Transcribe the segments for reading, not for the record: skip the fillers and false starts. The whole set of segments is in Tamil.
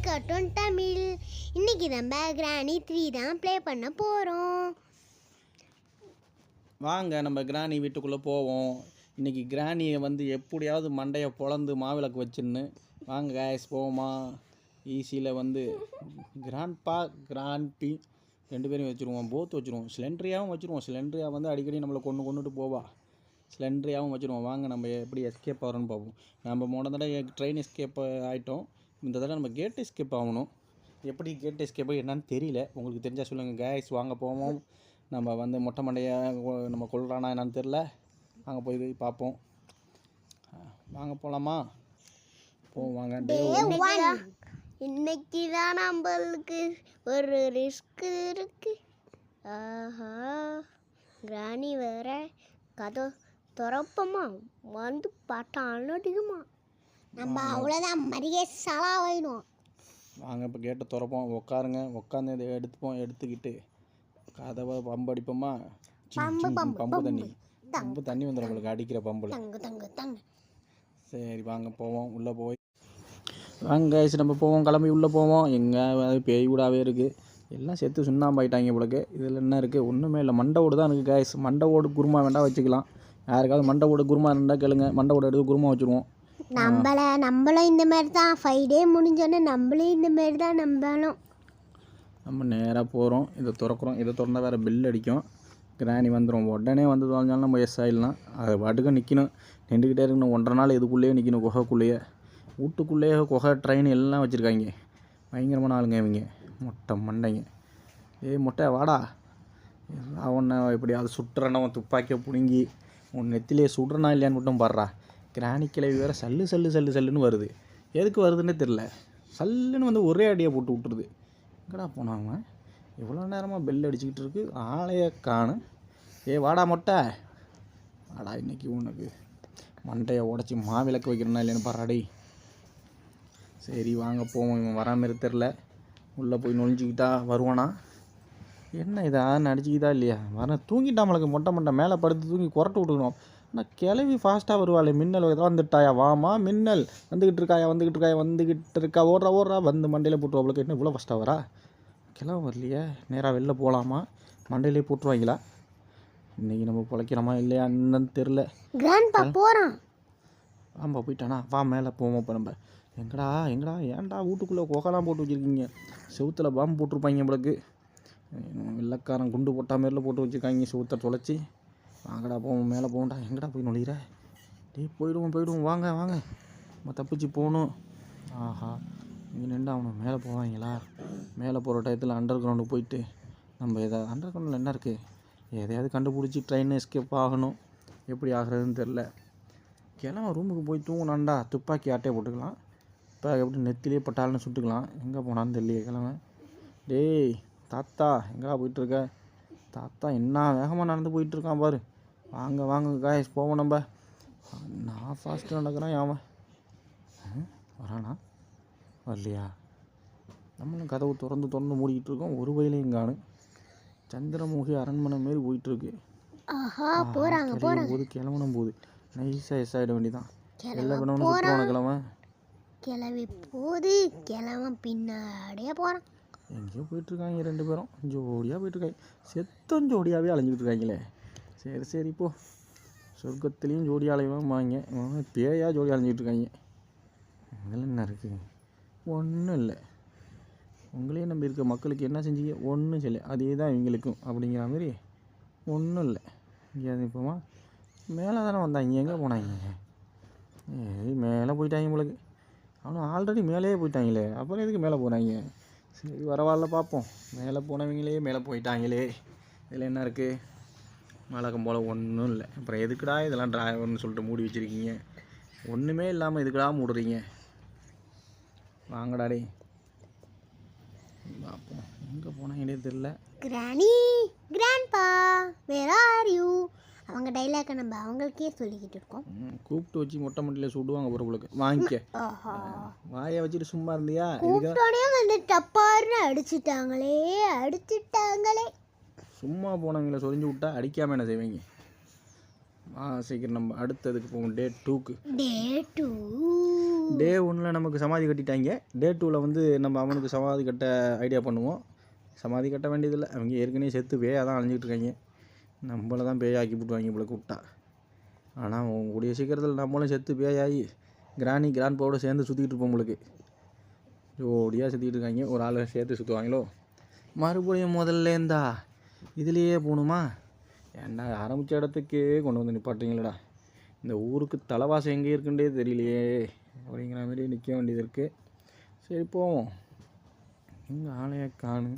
கார்ட்டூன் தமிழ். இன்னைக்கு நம்ம கிராணி 3 தான் ப்ளே பண்ண போகிறோம். வாங்க நம்ம கிராணி வீட்டுக்குள்ளே போவோம். இன்றைக்கி கிராணியை வந்து எப்படியாவது மண்டையை பொளந்து மாவிளக்கு வச்சுன்னு வாங்க கேஸ் போவோமா. ஈஸியில் வந்து கிராண்ட்பா கிராண்ட்பி 2 பேரையும் வச்சுருவோம், போத் வச்சுருவோம். சிலிண்ட்ரியாகவும் வச்சுருவோம். சிலிண்ட்ரியா வந்து அடிக்கடி நம்மளை கொண்டுட்டு போவா. சிலிண்ட்ரியாகவும் வச்சுருவோம். வாங்க நம்ம எப்படி எஸ்கேப் ஆகிறோன்னு பார்ப்போம். நம்ம போன தடவை ட்ரெயின் எஸ்கேப் ஆகிட்டோம். இந்த தடவை நம்ம கேட் எஸ்கேப் ஆகணும். எப்படி கேட் எஸ்கேப் என்னன்னு தெரியல. உங்களுக்கு தெரிஞ்சால் சொல்லுங்கள் கேஸ். வாங்க போவோம். நம்ம வந்து மொட்டை மண்டையை நம்ம கொள்றானா என்னன்னு தெரில. வாங்க போய் பார்ப்போம். வாங்க போகலாமா? போவோம் வாங்க. இன்னைக்கு தான் நம்மளுக்கு ஒரு ரிஸ்க் இருக்கு. ஆஹா, கிராணி வேற கதை திறப்பமா வந்து பார்த்தா அடிக்குமா. நம்ம அவ்வளோதான் மரியே சலாவாயிடும். வாங்க இப்போ கேட்டை திறப்போம். உட்காருங்க. உட்காந்து இதை எடுத்துக்கிட்டு கதவை பம்பு அடிப்போமா. பம்பு தண்ணி வந்துடும் உங்களுக்கு அடிக்கிற பம்பில். சரி வாங்க போவோம். உள்ளே போய் வாங்க கைஸ் நம்ம போவோம். கிளம்பி உள்ளே போவோம். எங்கே பேய் கூடாவே இருக்குது. எல்லாம் செத்து சுண்ணாம்பாயிட்டாங்க உங்களுக்கு. இதில் என்ன இருக்குது? ஒன்றுமே இல்லை. மண்டை ஓடு தான் இருக்குது கைஸ். மண்டை ஓடு குருமா வேண்டாம் வச்சுக்கலாம். யாருக்காவது மண்டை ஓடு குருமா இருந்தால் கேளுங்க. மண்டை ஓடு எடுத்து குருமா வச்சுருவோம். நம்மளும் இந்த மாதிரி தான் 5 டே முடிஞ்சோன்னே நம்மளும் இந்த மாதிரி தான் நம்ம நேராக போகிறோம். இதை திறக்கிறோம். இதை திறந்தால் வேறு பில் அடிக்கும். கிராணி வந்துடும். உடனே வந்து தொலைஞ்சாலும் நம்ம எஸ் ஆகிடலாம். அது பாட்டுக்கு நிற்கணும். நின்றுக்கிட்டே இருக்கணும். 1.5 நாள் இதுக்குள்ளேயே நிற்கணும். குகைக்குள்ளேயே, வீட்டுக்குள்ளேயே குகை ட்ரெயின் எல்லாம் வச்சுருக்காங்க. பயங்கரமான ஆளுங்க இவங்க. மொட்டை மண்டைங்க. மொட்டை வாடா. அவனை எப்படியாவது சுட்டுறனா துப்பாக்கியை பிடுங்கி உன் நெத்திலே சுடுறனா இல்லையான்னு மட்டும் பாடுறா. கிராணி கிளவி வேறு சல்லுன்னு வருது. எதுக்கு வருதுன்னே தெரில. சல்லுன்னு வந்து ஒரே அடியை போட்டு விட்டுருது. எங்கடா போனாங்க? எவ்வளோ நேரமாக பெல் அடிச்சுக்கிட்டு இருக்கு. ஆளையே காணும். வாடா மொட்டை வாடா. இன்றைக்கி உனக்கு மண்டையை உடச்சி மாவிளக்கு வைக்கிறேன்னா இல்லைன்னு பாடுறாடி. சரி வாங்க போவோம். இவன் வரா மாரி தெரில. உள்ளே போய் நொழிஞ்சிக்கிட்டா வருவானா என்ன? இதை நடிச்சிக்கிட்டா இல்லையா? தூங்கிட்டாமலுக்கு மொட்டை மேலே படுத்து தூங்கி குரட்டு விட்டுக்கணும். ஆனால் கிளவி ஃபாஸ்ட்டாக வருவாள். மின்னல் வந்துட்டாயா? வாமா மின்னல் வந்துக்கிட்டு இருக்கா. ஓடுறா வந்து மண்டையில் போட்டுருவாளுக்கு. என்ன இவ்வளோ ஃபஸ்ட்டாக வரா? கிளம்ப வரலையே. நேராக வெளில போகலாமா? மண்டையிலே போட்டுருவாங்களா? இன்றைக்கி நம்ம பிழைக்கிறோமா இல்லையா என்னன்னு தெரில. போகிறான். ஆமா போயிட்டானா? வா மேலே போவோம். இப்போ நம்ம எங்கடா ஏன்டா வீட்டுக்குள்ளே குகைலாம் போட்டு வச்சுருக்கீங்க? செவுத்தில் பாம்பு போட்டிருப்பாங்க நம்மளுக்கு. வெள்ளைக்காரன் குண்டு போட்டா மாரில போட்டு வச்சுருக்காங்க. செவுத்தை தொலைச்சி. வாங்கடா போவோம். மேலே போகண்டா. எங்கடா போய் நுழையிற? போயிடுவோம். வாங்க நம்ம தப்பிச்சு போகணும். ஆஹா, இங்கே நின்று அவனை மேலே போவாங்களா? மேலே போகிற டயத்தில் அண்டர் கிரவுண்டு போயிட்டு நம்ம எதாவது அண்டர் கிரவுண்டில் என்ன இருக்குது எதையாவது கண்டுபிடிச்சி ட்ரெயின் எஸ்கேப் ஆகணும். எப்படி ஆகிறதுன்னு தெரில. கிளம்ப ரூமுக்கு போய் தூங்கினாண்டா. துப்பாக்கி ஆட்டையை போட்டுக்கலாம். இப்போ எப்படி நெத்திலே பட்டாலும் சுட்டுக்கலாம். எங்கே போனான்னு தெரியலையே. கிளம்ப டேய் தாத்தா, எங்கடா போயிட்டுருக்க? தாத்தா என்ன வேகமாக நடந்து போயிட்டுருக்கான் பாரு. வாங்க காய்ஸ் போவோம். நம்ம நான் ஃபாஸ்ட்டு நடக்கிறேன். அவன் வரானா வரலையா? நம்மளும் கதவு திறந்து மூடிக்கிட்டு இருக்கோம். ஒரு வயலையும் காணும். சந்திரமுகி அரண்மனை மாரி போயிட்டுருக்கு. கிளம்பணும் போது நைஸாக எஸ் ஆகிட வேண்டியதான். எல்லா கிழவனும் சுற்றுவான கிளவி போகுது. கிழவன் பின்னாடியே போகிறான். எங்கேயோ போயிட்டுருக்காங்க 2 பேரும். ஜோடியாக போயிட்டுருக்காங்க. செத்தம் ஜோடியாகவே அலைஞ்சிக்கிட்டு இருக்காங்களே. சரி இப்போ சொர்க்கத்துலேயும் ஜோடி அலைவாங்க. பேயா ஜோடி அலைஞ்சிக்கிட்டு இருக்காங்க. இதில் என்ன இருக்குது? ஒன்றும் இல்லை. உங்களையே நம்பி இருக்க மக்களுக்கு என்ன செஞ்சீங்க? ஒன்றும் செய்யலை. அதே தான் இவங்களுக்கும் அப்படிங்கிற மாதிரி. ஒன்றும் இல்லை. இங்கேயாவது இப்போமா மேலே தானே வந்தாங்க. எங்கே போனாங்க? மேலே போயிட்டாங்க உங்களுக்கு. ஆனால் ஆல்ரெடி மேலேயே போயிட்டாங்களே. அப்புறம் எதுக்கு மேலே போனாங்க? சரி பரவாயில்ல பார்ப்போம். மேலே போனவங்களே மேலே போயிட்டாங்களே. இதில் என்ன இருக்குது? வழக்கம் போல் ஒன்றும் இல்லை. அப்புறம் எதுக்குடா இதெல்லாம் டிரைவர்னு சொல்லிட்டு மூடி வச்சுருக்கீங்க? ஒன்றுமே இல்லாமல் எதுக்குடா மூடுறீங்க? வாங்கடாடே பார்ப்போம். எங்கே போனாங்களே தெரில. Grandpa where are you? அவங்க டைலாக்கை நம்ம அவங்களுக்கே சொல்லிக்கிட்டு இருக்கோம். கூப்பிட்டு வச்சு மொட்டை மண்டியில் சுடுவாங்க பொறுப்புளுக்கு. வாங்கிக்க. வாயை வச்சுட்டு சும்மா இருந்தியா? வந்து டப்பாருன்னு அடிச்சிட்டாங்களே. சும்மா போனவங்கள சொரிஞ்சு விட்டா அடிக்காமல் என்ன செய்வீங்க? சீக்கிரம் நம்ம அடுத்ததுக்கு போவோம். டே 2க்கு. டே 1 நமக்கு சமாதி கட்டிட்டாங்க. டே 2 வந்து நம்ம அவனுக்கு சமாதி கட்ட ஐடியா பண்ணுவோம். சமாதி கட்ட வேண்டியதில்லை, அவங்க ஏற்கனவே செத்து பேயாக தான் அலைஞ்சிட்டு இருக்காங்க. நம்மளை தான் பேயாக்கி போட்டுவாங்க இவ்வளோ கூப்பிட்டா. ஆனால் கூடிய சீக்கிரத்தில் நம்மளும் செத்து பேயாகி கிராண்ட் பாவோட சேர்ந்து சுற்றிக்கிட்டு இருப்போம். உங்களுக்கு ஜோடியாக சுற்றிக்கிட்டு இருக்காங்க. ஒரு ஆளை சேர்த்து சுற்றுவாங்களோ. மறுபடியும் முதல்லேருந்தா இதுலேயே போகணுமா? ஏன்டா ஆரம்பித்த இடத்துக்கே கொண்டு வந்து நிப்பாட்டிங்களடா. இந்த ஊருக்கு தலைவாசம் எங்கே இருக்குன்றே தெரியலையே அப்படிங்கிற மாதிரி நிற்க வேண்டியது இருக்குது. சரி போவோம். எங்கே ஆளையை காணு,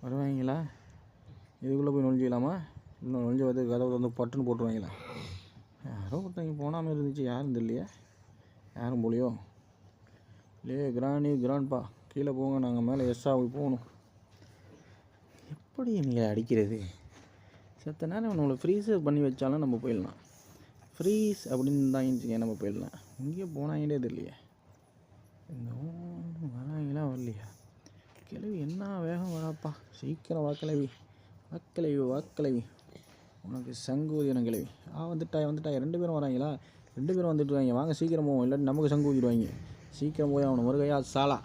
வருவாங்களா? இதுக்குள்ளே போய் நொழிஞ்சிக்கலாமா? இன்னும் நொழிஞ்சு வந்து கதவை வந்து பட்டுன்னு போட்டுருவாங்களா? யாரோ ஒருத்தவங்க போனாமல் இருந்துச்சு, யாரும் தெரியலையே. யாரும் போலியோ? கிராண்ட்பா கீழே போங்க, நாங்கள் மேலே எஸ்ஸாக போகணும். எப்படி நீங்கள் அடிக்கிறது? செத்த நேரம் நம்மளை ஃப்ரீஸர் பண்ணி வச்சாலும் நம்ம போயிடலாம். ஃப்ரீஸ் அப்படின்னு தான் நம்ம போயிடலாம். இங்கே போனாங்கன்னே தெரியலையே. இந்த வராங்களா வரலையா? கிளவி என்ன வேகம் வராப்பா, சீக்கிரம் வாக்கிளவி உனக்கு சங்கூதியான கிளவி. வந்துட்டாய் 2 பேரும் வராங்களா? 2 பேரும் வந்துட்டு வாங்க, வாங்க சீக்கிரம் போவோம், இல்லாட்டி நமக்கு சங்கு ஊதிடுவாங்க. சீக்கிரம் போய் அவனை முருகையா சாலா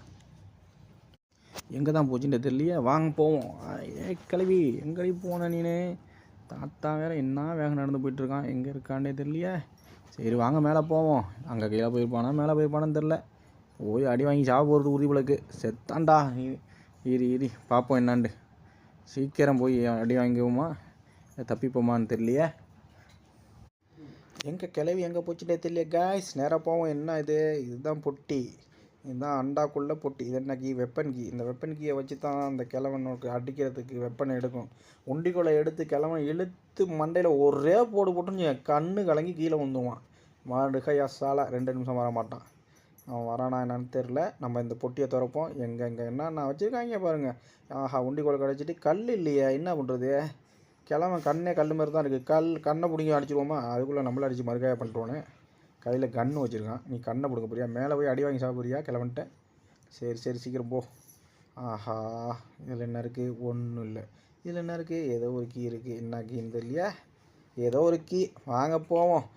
எங்கே தான் போச்சுன்னு தெரியலையே. வாங்க போவோம். கிளவி எங்கடி போன நீனு? தாத்தா வேறு என்ன வேகம் நடந்து போயிட்டுருக்கான், எங்கே இருக்காண்டே தெரியலையே. சரி வாங்க மேலே போவோம். அங்கே கீழே போயிருப்பானா மேலே போயிருப்பானு தெரில. போய் அடி வாங்கி சாப்பிட போகிறது உறுதிவிளக்கு. செத்தான்டா. ஈரி பார்ப்போம் என்னாண்டு. சீக்கிரம் போய் அடி வாங்கிவோமா தப்பிப்போமான்னு தெரியலையே. எங்கே கிளவி எங்கே போச்சுட்டே தெரியல. காய்ஸ் நேராக போவோம். என்ன இதுதான் பொட்டி, இதுதான் அண்டாக்குள்ளே பொட்டி. இது என்ன கீ? Weapon key. இந்த வெப்பன் கீயை வச்சு தான் அந்த கிழவனுக்கு அடிக்கிறதுக்கு வெப்பனை எடுக்கும். உண்டிக்குள்ளே எடுத்து கிழவன் இழுத்து மண்டையில் ஒரே போட்டுன்னு கண்ணு கலங்கி கீழே வந்துடுவான். மாடுகையா சாலா 2 நிமிஷம் வர மாட்டான். அவன் வரானா என்னன்னு தெரில. நம்ம இந்த பொட்டியை திறப்போம். எங்கே என்னென்ன வச்சுருக்காங்க பாருங்கள். ஆஹா, உண்டிக்குள்ளே கிடச்சிட்டு கல் இல்லையே, என்ன பண்ணுறது? கிழவன் கண்ணே கல் மாதிரி தான் இருக்குது. கண்ணை பிடிங்கி அடிச்சிடுவோமா? அதுக்குள்ளே நம்மளை அடித்து மறுகாயா பண்ணிட்டோன்னு. கையில் கன்று வச்சுருக்கான். நீ கண்ணை பிடுங்க போறியா? மேலே போய் அடி வாங்கி சாப்பிட்றியா கிழவன்ட்ட? சரி சீக்கிரம் போ. ஆஹா, இதில் என்ன இருக்குது? ஒன்றும் இல்லை. இதில் என்ன இருக்குது? ஏதோ ஒரு கீ இருக்குது. என்ன கீன்னு தெரியலையா? ஏதோ ஒரு கீ. வாங்க போவோம்.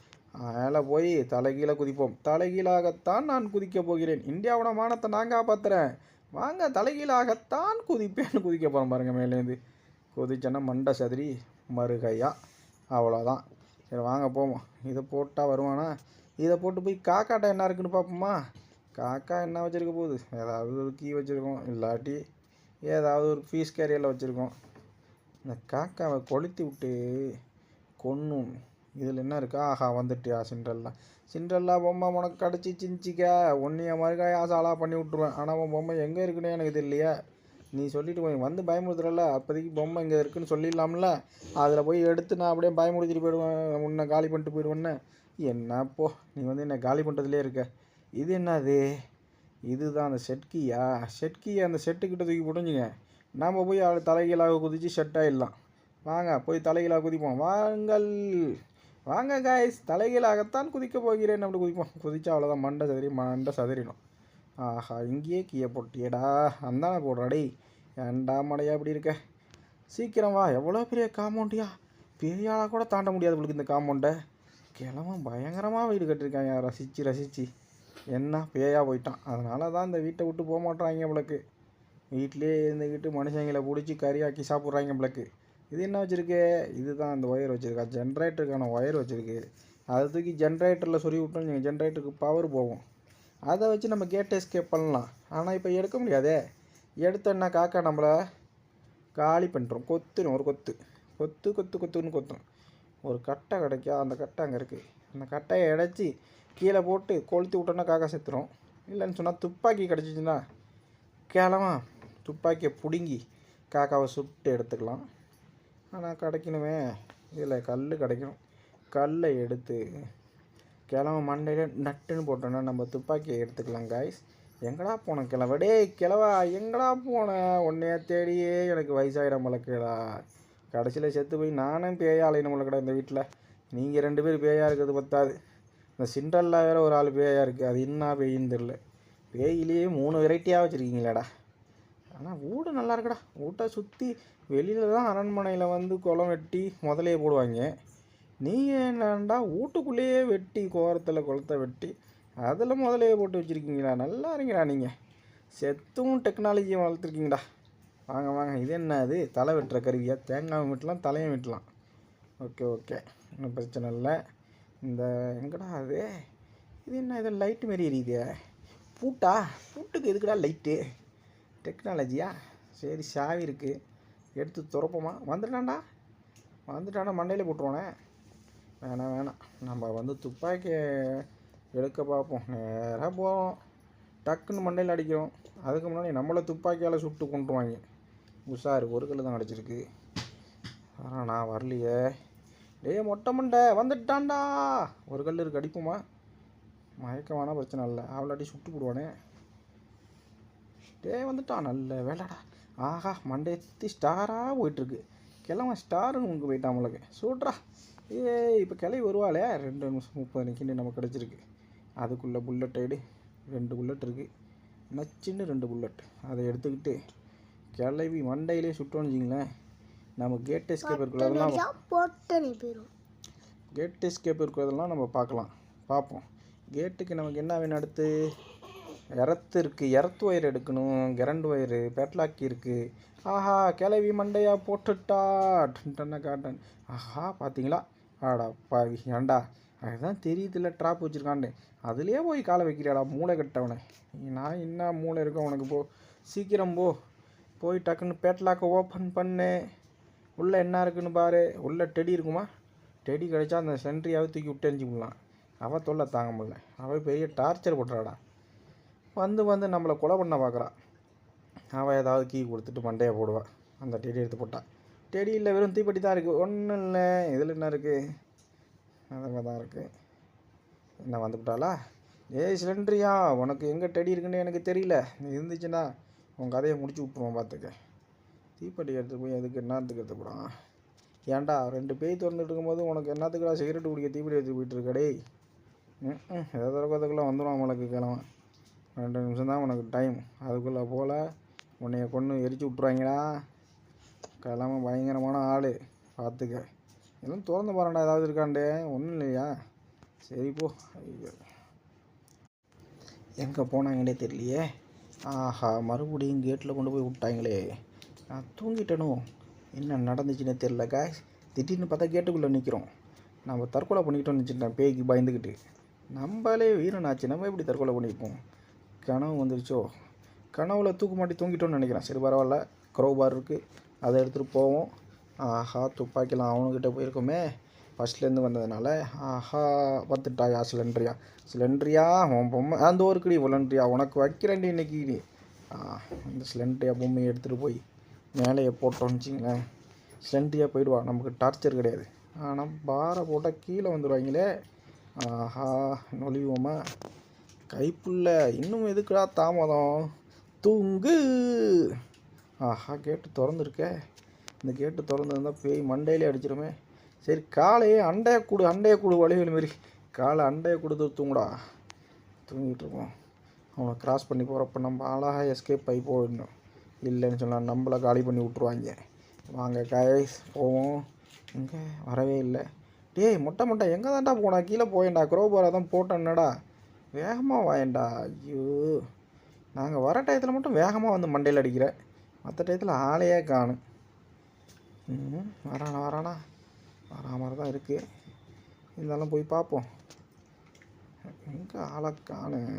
மேலே போய் தலைகீழே குதிப்போம். தலைகீழாகத்தான் நான் குதிக்கப் போகிறேன். இந்தியாவோட மானத்தை நான் காப்பாற்றுறேன். வாங்க தலைகீழாகத்தான் குதிப்பேன்னு குதிக்க போகிறோம் பாருங்கள். மேலேருந்து குதிச்சேன்னா மண்டை சதுரி மறுகையா, அவ்வளோதான். சரி வாங்க போவோம். இதை போட்டால் வருவானா? இதை போட்டு போய் காக்காட்ட என்ன இருக்குன்னு பார்ப்போமா? காக்கா என்ன வச்சுருக்க போகுது? ஏதாவது ஒரு கீ வச்சுருக்கோம், இல்லாட்டி ஏதாவது ஒரு ஃபீஸ் கேரியரில் வச்சுருக்கோம். இந்த காக்காவை கொளுத்தி விட்டு கொன்னும். இதில் என்ன இருக்கா? ஆஹா, வந்துட்டியா சிண்ட்ரெல்லா பொம்மை உனக்கு கிடச்சி சிஞ்சிக்க. ஒன்றைய மறுகாயா சாலா பண்ணி விட்ருவேன். ஆனால் உன் பொம்மை எங்கே இருக்குன்னே எனக்கு தெரியலையா? நீ சொல்லிட்டு போய் வந்து பயமுறுத்துறல, அப்போதைக்கு பொம்மை இங்கே இருக்குன்னு சொல்லிடலாம்ல. அதில் போய் எடுத்து நான் அப்படியே பயமுறுத்திட்டு போயிடுவேன், உன்னை காலி பண்ணிட்டு போயிடுவேன்னு. என்னப்போ நீ வந்து என்னை காலி பண்ணுறதுலே இருக்க. இது என்னது? இதுதான் அந்த செட்கியா? செட்கியை அந்த செட்டுக்கிட்ட தூக்கி போட்டுஞ்சுங்க. நாம் போய் தலைகீழாக குதித்து செட் ஆகிடலாம். வாங்க போய் தலைகீழாக குதிப்போம். வாங்க காய்ஸ், தலைகீழாகத்தான் குதிக்க போகிறேன். அப்படி குதிச்சா அவ்வளோதான், மண்டை சதறிடும். ஆஹா, இங்கேயே கீயை போட்டியடா. அந்தானே போடுறாடே. ஏன்டா மடையா இப்படி இருக்க? சீக்கிரம் வா. எவ்வளோ பெரிய காம்பவுண்டியா, பெரியாளாக கூட தாண்ட முடியாது உங்களுக்கு இந்த காம்பவுண்டை. கிழவன் பயங்கரமாக வீடு கட்டியிருக்காங்க, ரசித்து. என்ன பேயாக போயிட்டான். அதனால தான் இந்த வீட்டை விட்டு போக மாட்டாங்க உங்களுக்கு. வீட்டிலே இருந்துக்கிட்டு மனுஷங்களை பிடிச்சி கறியாக்கி சாப்பிட்றாங்க உங்களுக்கு. இது என்ன வச்சுருக்கு? இதுதான் அந்த ஒயர் வச்சுருக்கா, ஜென்ரேட்டருக்கான ஒயர் வச்சுருக்கு. அதை தூக்கி ஜென்ரேட்டரில் சொருவி விட்டோம். நீங்கள் ஜென்ரேட்டருக்கு பவர் போகும். அதை வச்சு நம்ம கேட் எஸ்கேப் பண்ணலாம். ஆனால் இப்போ எடுக்க முடியாதே. எடுத்தோன்னா காக்கா நம்மளை காலி பண்ணிட்டோம். கொத்துடும். ஒரு கொத்துன்னு கொத்தும். ஒரு கட்டை கிடைக்கா? அந்த கட்டை அங்கே இருக்குது. அந்த கட்டையை இடைச்சி கீழே போட்டு கொளுத்தி விட்டோன்னா காக்கா செத்துரும். இல்லைன்னு சொன்னால் துப்பாக்கி கிடச்சிச்சின்னா கிழவன் துப்பாக்கியை பிடுங்கி காக்காவை சுட்டு எடுத்துக்கலாம். ஆனால் கிடைக்கணுமே, இதில் கல் கிடைக்கணும். கல்லை எடுத்து கிழவன் மண்டையில் நட்டுன்னு போட்டோன்னா நம்ம துப்பாக்கியை எடுத்துக்கலாம் காய்ஸ். எங்கடா போன கிழவடே? கிழவா எங்கடா போன? உன்னைய தேடியே எனக்கு வயசாகிடும் மலக்கடா. கடைசியில் செத்து போய் நானும் பேயாலைன்னு மலக்கடா இந்த வீட்டில். நீங்கள் 2 பேர் பேயாக இருக்கிறது பத்தாது. இந்த சிண்ட்ரெல்லா வேறு ஒரு ஆள் பேயாக இருக்குது. அது என்ன பேயின்னு தெரில. பேயிலேயே 3 வெரைட்டியாக வச்சுருக்கீங்களாடா. ஆனால் வீடு நல்லா இருக்குடா. வீட்டை சுற்றி வெளியில் தான் அரண்மனையில் வந்து குளம் வெட்டி முதலையே போடுவாங்க. நீங்கள் என்னண்டா வீட்டுக்குள்ளேயே வெட்டி கோரத்தில் குளத்தை வெட்டி அதில் முதலையே போட்டு வச்சுருக்கீங்களா? நல்லா இருங்கடா நீங்கள். செத்தும் டெக்னாலஜியை வளர்த்துருக்கீங்கடா. வாங்க வாங்க. இது என்ன அது? தலை வெட்டுற கருவியா? தேங்காய் வெட்டலாம், தலையும் வெட்டலாம். ஓகே ஓகே, ஒன்றும் பிரச்சனை இல்லை. இந்த எங்கடா அது? இது என்ன இது லைட்டு மாரி எரியுது? பூட்டா? பூட்டுக்கு எதுக்குடா லைட்டு? டெக்னாலஜியா? சரி, சாவி இருக்குது, எடுத்து துறப்போமா? வந்துட்டாண்டா மண்டையில் போட்டுருவானே. வேணாம், நம்ம துப்பாக்கியை எடுக்க பார்ப்போம். நேராக போகிறோம், டக்குன்னு மண்டையில் அடிக்கிறோம். அதுக்கு முன்னாடி நம்மளை துப்பாக்கியால் சுட்டு கொண்டுருவாங்க. உஷாரு, ஒரு கல் தான் அடிச்சிருக்கு. ஆனால் நான் வரலையே. மொட்டை மண்டை வந்துட்டான்டா. ஒரு கல் இருக்கு, அடிப்போமா? மயக்கம் வேணால் பிரச்சனை இல்லை, அவளாட்டி சுட்டு போடுவானே. வந்துட்டான், நல்ல வேலைடா. ஆஹா, மண்டை எத்தி ஸ்டாராக போயிட்டுருக்கு. கிழவன் ஸ்டாருன்னு உங்களுக்கு போயிட்டான் உங்களுக்கு. சூட்ரா. இப்போ கிளவி வருவாளே. 2 நிமிஷம் 30 நிமிஷம் நமக்கு கிடச்சிருக்கு. அதுக்குள்ளே புல்லட் ஐடு 2 புல்லட் இருக்குது. நச்சுன்னு 2 புல்லட். அதை எடுத்துக்கிட்டு கிளவி மண்டையிலே சுட்டோன்னு வச்சிங்களேன். நம்ம கேட் எஸ்கேப் இருக்கிறதெல்லாம் நம்ம பார்ப்போம். கேட்டுக்கு நமக்கு என்ன வேணும் அடுத்து? எரத்து இருக்குது, எரத்து ஒயர் எடுக்கணும், கரண்ட் ஒயரு, பேட்லாக்கி இருக்குது. ஆஹா, கிளவி மண்டையா போட்டுட்டா. காட்டன். ஆஹா, பார்த்தீங்களா? ஆடா பாவி, ஏண்டா அதுதான் தெரியுதுல்ல ட்ராப் வச்சுருக்கான்னு. அதுலேயே போய் காலை வைக்கிறாடா மூளை கட்டவனே. நான் என்ன மூளை இருக்கேன் உனக்கு? போ சீக்கிரம் போய் டக்குன்னு பேட்லாக்கை ஓப்பன் பண்ணு. உள்ளே என்ன இருக்குன்னு பாரு. உள்ளே டெடி இருக்குமா? டெடி கிடைச்சா அந்த சென்ட்ரியாவை தூக்கி விட்டு எரிஞ்சிக்கலாம். அவள் தொல்லை தாங்க முடியல. அவள் பெரிய டார்ச்சர் போட்டுறாடா. வந்து நம்மளை கொலை பண்ண பார்க்குறா. அவள் ஏதாவது கீ கொடுத்துட்டு மண்டையை போடுவாள். அந்த டெடி எடுத்து போட்டாள். டெடி இல்லை, வெறும் தீப்பெட்டி தான் இருக்குது. ஒன்றும் இல்லை. இதில் என்ன இருக்குது? அதில் தான் இருக்குது. என்ன வந்துவிட்டாளா? சிலிண்ட்ரியா, உனக்கு எங்கே டெடி இருக்குன்னு எனக்கு தெரியல. இருந்துச்சுன்னா உன் கதையை முடிச்சு விட்ருவோம் பார்த்துக்க. தீப்பெட்டி எடுத்து போய் அதுக்கு என்னத்துக்கு எடுத்துக்கூடான்? ஏன்டா 2 பேய் திறந்துட்டு இருக்கும்போது உனக்கு என்னத்துக்குடா சிகரெட்டு குடிக்க தீப்பெட்டி எடுத்து போயிட்டுருக்கடே? எதற்குள்ளே வந்துடும் உனக்கு கிழவன். 2 நிமிஷம் தான் உனக்கு டைம். அதுக்குள்ளே போல் உன்னைய கொண்டு எரிச்சு விட்ருவாங்கடா. கிழமை பயங்கரமான ஆள், பார்த்துக்க. எதுவும் திறந்து பாருண்டா, ஏதாவது இருக்காண்டே. ஒன்றும் இல்லையா? சரி போ. எங்கே போனாங்கன்னே தெரியலையே. ஆஹா, மறுபடியும் கேட்டில் கொண்டு போய் விட்டாங்களே. நான் தூங்கிட்டனும். என்ன நடந்துச்சுன்னே தெரில காய்ஸ். திடீர்னு பார்த்தா கேட்டுக்குள்ளே நிற்கிறோம். நம்ம தற்கொலை பண்ணிக்கிட்டோம்னு வச்சுட்டேன், பேய்க்கு பயந்துக்கிட்டு. நம்மளே வீரனாச்சு, நம்ம எப்படி தற்கொலை பண்ணியிருப்போம்? கனவு வந்துருச்சோ. கனவுல தூக்கு மாட்டி தூங்கிட்டோன்னு நினைக்கிறேன். சரி, பரவாயில்ல. க்ரோபார் இருக்குது, அதை எடுத்துகிட்டு போவோம். ஆஹா, துப்பாக்கிலாம் அவனுக்கிட்ட போயிருக்கோமே ஃபஸ்ட்லேருந்து வந்ததுனால. ஆஹா, பார்த்துட்டாயா சிலிண்ட்ரியா உன் பொம்மை அந்த ஒரு கடி சிலிண்ட்ரியா உனக்கு வைக்கிறேன்டி இன்னைக்கு. இந்த சிலிண்ட்ரியா பொம்மையை எடுத்துகிட்டு போய் மேலேயே போட்டோன்னு வச்சிங்களேன், சிலிண்ட்ரியா போயிடுவா. நமக்கு டார்ச்சர் கிடையாது. ஆனால் பாரை போட்டால் கீழே வந்துடுவாங்களே. ஆஹா, நொழிவோமா? கைப்புள்ள இன்னும் எதுக்குடா தாமதம்? தூங்கு. ஆஹா, கேட்டு திறந்துருக்கே. இந்த கேட்டு திறந்துருந்தால் பேய் மண்டையிலே அடிச்சிருமே. சரி, காலையே அண்டையை கூடு வழிகள் மாரி காலை அண்டையை கொடுத்து தூங்குடா. தூங்கிட்டு இருக்கோம். அவனை கிராஸ் பண்ணி போகிறப்ப நம்ம அழகாக எஸ்கேப் ஆகி போயிடணும். இல்லைன்னு சொன்னால் நம்மளை காலி பண்ணி விட்ருவாங்க. வாங்க காய்ஸ், போவோம். இங்கே வரவே இல்லை. மொட்டை எங்கே தான்டா போனா? கீழே போயேன்டா. க்ரோபாரை தான் போட்டேன்னடா. வேகமாக வாயேண்டா. ஐயோ, நாங்கள் வர டயத்தில் மட்டும் வேகமாக வந்து மண்டையில் அடிக்கிற, மற்ற டயத்தில் ஆளையே காணும். வரானா வரா மாதிரி தான் இருக்குது. இருந்தாலும் போய் பார்ப்போம். எங்கே ஆளை காணும்?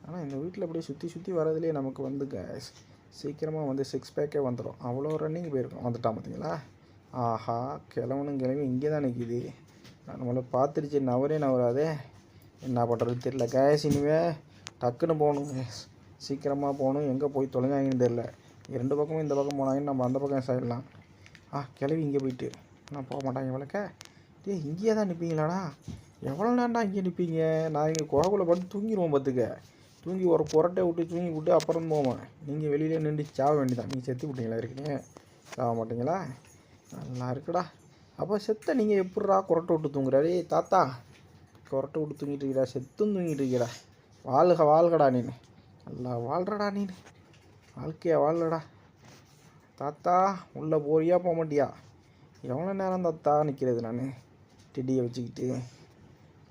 ஆனால் இந்த வீட்டில் அப்படியே சுற்றி வரதுலேயே நமக்கு சீக்கிரமாக 6 பேக்கே வந்துடும். அவ்வளோ ரன்னிங் போயிருக்கோம். வந்துட்டான் பார்த்தீங்களா? ஆஹா, கிளம்பி இங்கே தான் நிற்கிது. நம்மளை பார்த்துருச்சு, நவராதே. என்ன பண்ணுறது தெரியல கேஸ். இனிமேல் டக்குன்னு போகணும், சீக்கிரமாக போகணும். எங்கே போய் தொலைஞ்சாங்கன்னு தெரில. 2 பக்கமும் இந்த பக்கம் போனாங்கன்னு நம்ம அந்த பக்கம் சாயிடலாம். கிளவி இங்கே போயிட்டு நான் போக மாட்டாங்க இவளுக்க. இங்கேயே தான் நிற்பீங்களாடா? எவ்வளோ நேரம்டா இங்கே நிற்பீங்க? நான் இங்கே குழகுல படுத்து தூங்கிடுவோம் பார்த்துக்க. தூங்கி ஒரு புரட்டை விட்டு அப்புறம் போவேன். நீங்கள் வெளியிலே நின்று சாவ வேண்டியதான். நீங்கள் செத்து விட்டீங்களா? இருக்கீங்க, சாக மாட்டீங்களா? நல்லா இருக்குடா. அப்போ செத்த நீங்கள் எப்பட்றா குரட்டை விட்டு தூங்குறாரு? தாத்தா, குரட்டை விட்டு தூங்கிட்டு இருக்கிறா, செத்தும் தூங்கிட்டு இருக்கிறா. வாழ்கடா நீனு, நல்லா வாழ்றடா நீனு, வாழ்க்கையா வாழ்றடா. தாத்தா, உள்ளே போறியா போக மாட்டியா? எவ்வளோ நேரம் தாத்தா நிற்கிறது நான் டெடியை வச்சுக்கிட்டு?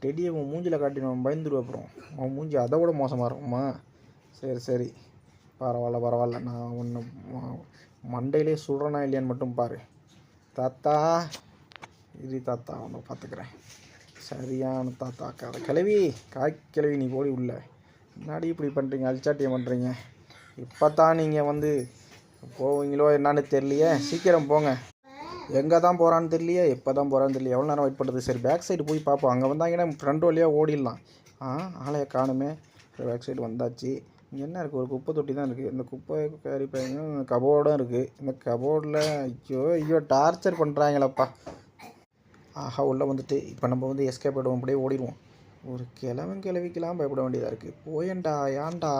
டெடியை உன் மூஞ்சில் காட்டினவன் பயந்துருவேன். அப்புறம் உன் மூஞ்சி அதை விட மோசமாக இருக்குமா? சரி பரவாயில்ல. நான் ஒன்று மண்டையிலே சுடுறேனா இல்லையான்னு மட்டும் பாரு. தாத்தா இது தாத்தா ஒன்று பார்த்துக்கிறேன். சரியான தாத்தா கதை கிளவி கிளவி நீ போடி உள்ள முன்னாடி இப்படி பண்ணுறீங்க, அல்சாட்டியம் பண்ணுறீங்க. இப்போ தான் நீங்கள் வந்து போவீங்களோ என்னான்னு தெரியலையே. சீக்கிரம் போங்க. எங்கே தான் போகிறான்னு தெரியலையே, எப்போ தான் போகிறான்னு தெரியல. எவ்வளோ நேரம் வெயிட் பண்ணுறது? சரி பேக் சைடு போய் பார்ப்போம். அங்கே வந்தாங்கன்னா ஃப்ரண்ட் வழியாக ஓடிடலாம். ஆளையை காணுமே. பேக் சைடு வந்தாச்சு. இங்கே என்ன இருக்குது? ஒரு குப்பை தொட்டி தான் இருக்குது. இந்த குப்பை கேரி பையனும் கபோர்டும் இருக்குது. இந்த கபோர்டில் ஐயோ டார்ச்சர் பண்ணுறாங்களப்பா. ஆஹா உள்ளே வந்துட்டு இப்போ நம்ம வந்து எஸ்கேப் ஆகிடுவோம். அப்படியே ஓடிடுவோம். ஒரு கிளவிக்கெல்லாம் பயப்பட வேண்டியதாக இருக்குது. போயேன்டா ஏன்டா